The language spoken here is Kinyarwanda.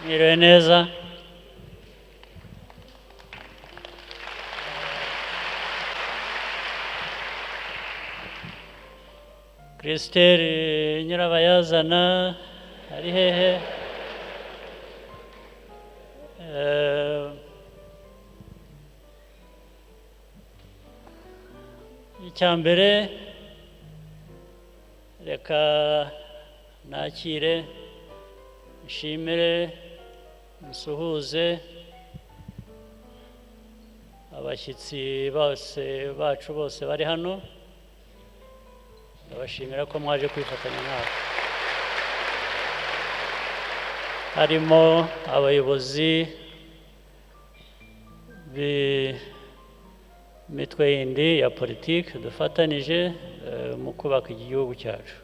Mwiriwe neza. Christelle Nyirabayazana ari hehe? Icyambere reka nakire nshimire nsuhuze abashyitsi bose bacu bose bari hano, ndabashimira ko mwaje kwifatanya nawe. Harimo abayobozi b'imitwe yindi ya politiki dufatanije mu kubaka igihugu cyacu.